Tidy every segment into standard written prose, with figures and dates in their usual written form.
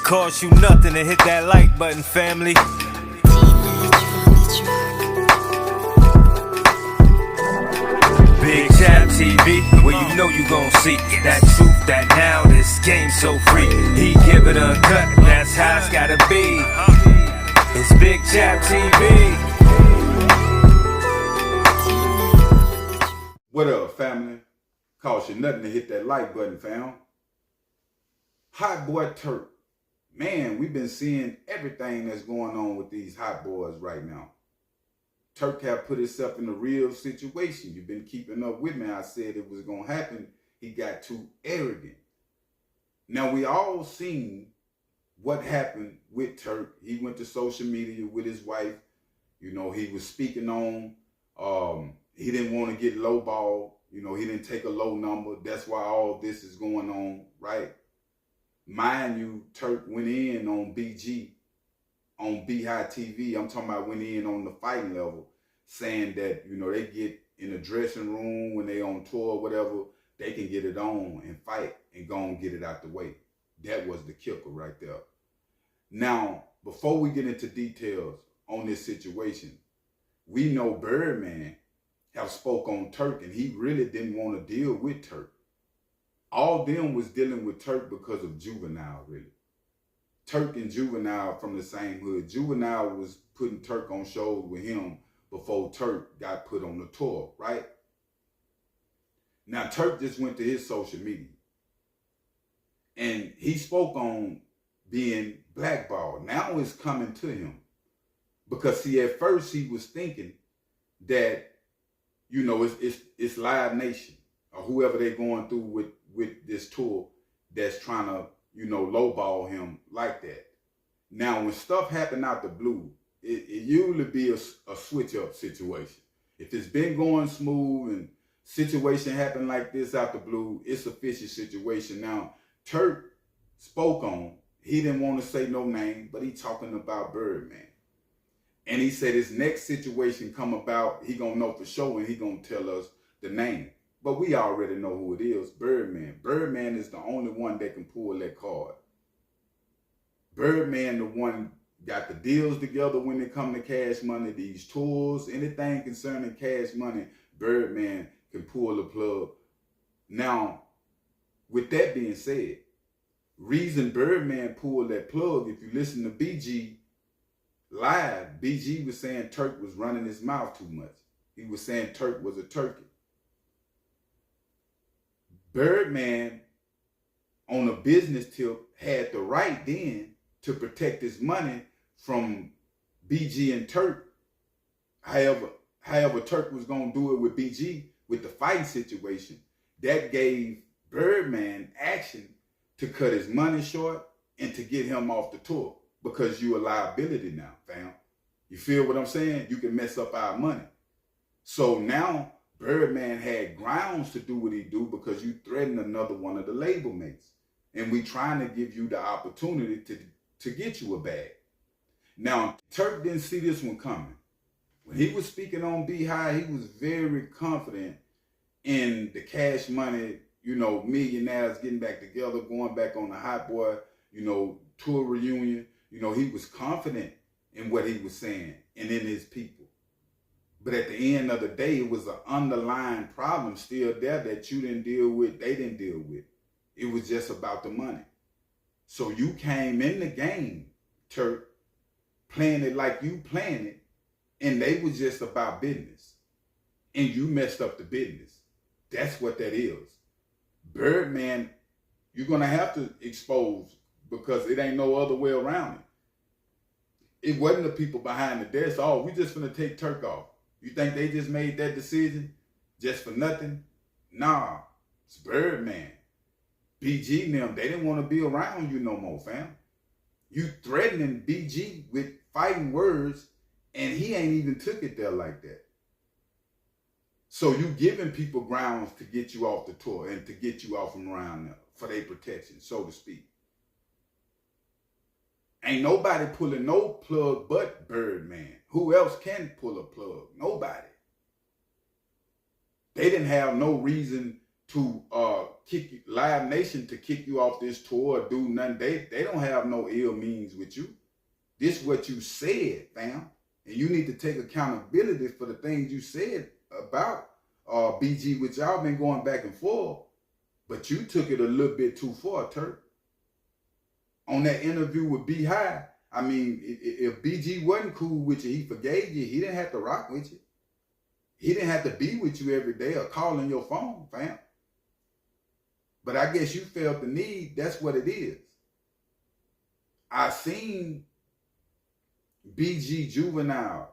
It costs you nothing to hit that like button, family. Big Chap TV, where you know you gon' see that truth, that now this game so free. He give it a cut, that's how it's gotta be. It's Big Chap TV. What up, family? Cost you nothing to hit that like button, fam. Hotboy Turk. Man, we've been seeing everything that's going on with these hot boys right now. Turk have put himself in a real situation. You've been keeping up with me. I said it was going to happen. He got too arrogant. Now, we all seen what happened with Turk. He went to social media with his wife. You know, he was speaking on, he didn't want to get lowballed. You know, he didn't take a low number. That's why all this is going on, right? Mind you, Turk went in on BG, on Beehive TV. I'm talking about went in on the fighting level, saying that, you know, they get in the dressing room when they on tour or whatever, they can get it on and fight and go and get it out the way. That was the kicker right there. Now, before we get into details on this situation, we know Birdman have spoke on Turk, and he really didn't want to deal with Turk. All them was dealing with Turk because of Juvenile, really. Turk and Juvenile from the same hood. Juvenile was putting Turk on shows with him before Turk got put on the tour, right? Now, Turk just went to his social media, and he spoke on being blackballed. Now it's coming to him. Because, see, at first he was thinking that, you know, it's Live Nation or whoever they're going through with this tour that's trying to, you know, lowball him like that. Now, when stuff happen out the blue, it usually be a switch-up situation. If it's been going smooth and situation happen like this out the blue, it's a fishy situation. Now, Turk spoke on, he didn't want to say no name, but he talking about Birdman. And he said his next situation come about, he gonna know for sure, and he gonna tell us the name. But we already know who it is, Birdman. Birdman is the only one that can pull that card. Birdman, the one got the deals together when it come to cash money, these tours, anything concerning cash money, Birdman can pull the plug. Now, with that being said, reason Birdman pulled that plug, if you listen to BG live, BG was saying Turk was running his mouth too much. He was saying Turk was a turkey. Birdman, on a business tip, had the right then to protect his money from BG and Turk. However, Turk was going to do it with BG with the fighting situation. That gave Birdman action to cut his money short and to get him off the tour, because you a liability now, fam. You feel what I'm saying? You can mess up our money. So now Birdman had grounds to do what he do because you threatened another one of the label mates. And we trying to give you the opportunity to get you a bag. Now, Turk didn't see this one coming. When he was speaking on Beehive, he was very confident in the cash money, you know, millionaires getting back together, going back on the Hotboy, you know, tour reunion. You know, he was confident in what he was saying and in his people. But at the end of the day, it was an underlying problem still there that you didn't deal with, they didn't deal with. It was just about the money. So you came in the game, Turk, playing it like you playing it, and they was just about business. And you messed up the business. That's what that is. Birdman, you're going to have to expose, because it ain't no other way around it. It wasn't the people behind the desk, oh, we just finna take Turk off. You think they just made that decision just for nothing? Nah, it's Birdman. BG and them, they didn't want to be around you no more, fam. You threatening BG with fighting words, and he ain't even took it there like that. So you giving people grounds to get you off the tour and to get you off from around there for their protection, so to speak. Ain't nobody pulling no plug but Birdman. Who else can pull a plug? Nobody. They didn't have no reason to kick you, Live Nation to kick you off this tour or do nothing. They don't have no ill means with you. This what you said, fam. And you need to take accountability for the things you said about BG, which y'all been going back and forth. But you took it a little bit too far, Turk. On that interview with B High, I mean, if BG wasn't cool with you, he forgave you. He didn't have to rock with you. He didn't have to be with you every day or call on your phone, fam. But I guess you felt the need. That's what it is. I seen BG, Juvenile,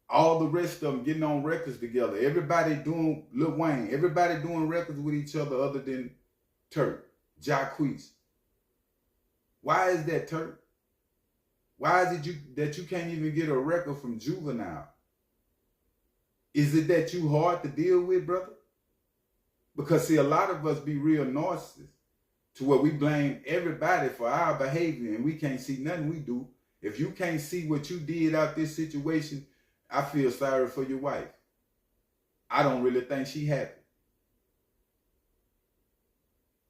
all the rest of them getting on records together. Everybody doing, Lil Wayne, everybody doing records with each other other than Turk, Jacquees. Why is that, Turk? Why is it that you can't even get a record from Juvenile? Is it that you hard to deal with, brother? Because see, a lot of us be real narcissists to where we blame everybody for our behavior and we can't see nothing we do. If you can't see what you did out this situation, I feel sorry for your wife. I don't really think she happy.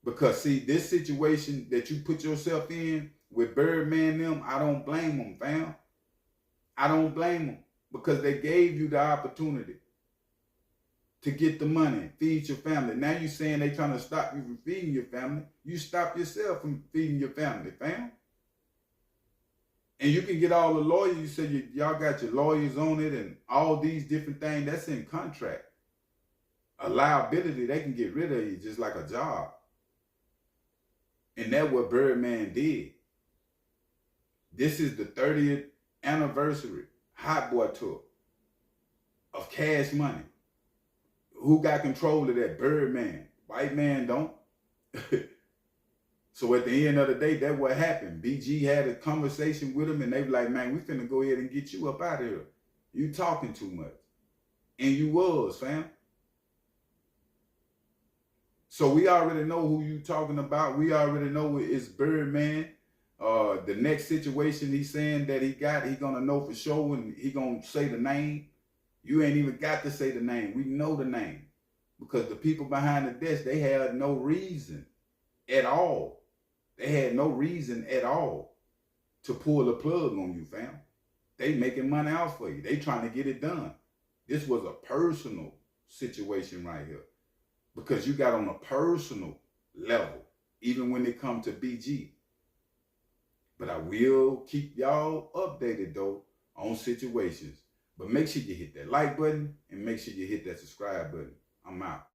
Because see, this situation that you put yourself in with Birdman them, I don't blame them, fam. I don't blame them because they gave you the opportunity to get the money, feed your family. Now you saying they trying to stop you from feeding your family. You stop yourself from feeding your family, fam. And you can get all the lawyers. You said y'all got your lawyers on it and all these different things. That's in contract. A liability, they can get rid of you just like a job. And that's what Birdman did. This is the 30th anniversary Hotboy tour of Cash Money. Who got control of that? Birdman. White man don't. So at the end of the day, that's what happened. BG had a conversation with him and they were like, man, we finna go ahead and get you up out of here. You talking too much. And you was, fam. So we already know who you talking about. We already know it's Birdman. The next situation he's saying that he gonna know for sure and he gonna say the name. You ain't even got to say the name. We know the name. Because the people behind the desk, they had no reason at all. They had no reason at all to pull the plug on you, fam. They making money out for you. They trying to get it done. This was a personal situation right here. Because you got on a personal level, even when it comes to BG. But I will keep y'all updated, though, on situations. But make sure you hit that like button and make sure you hit that subscribe button. I'm out.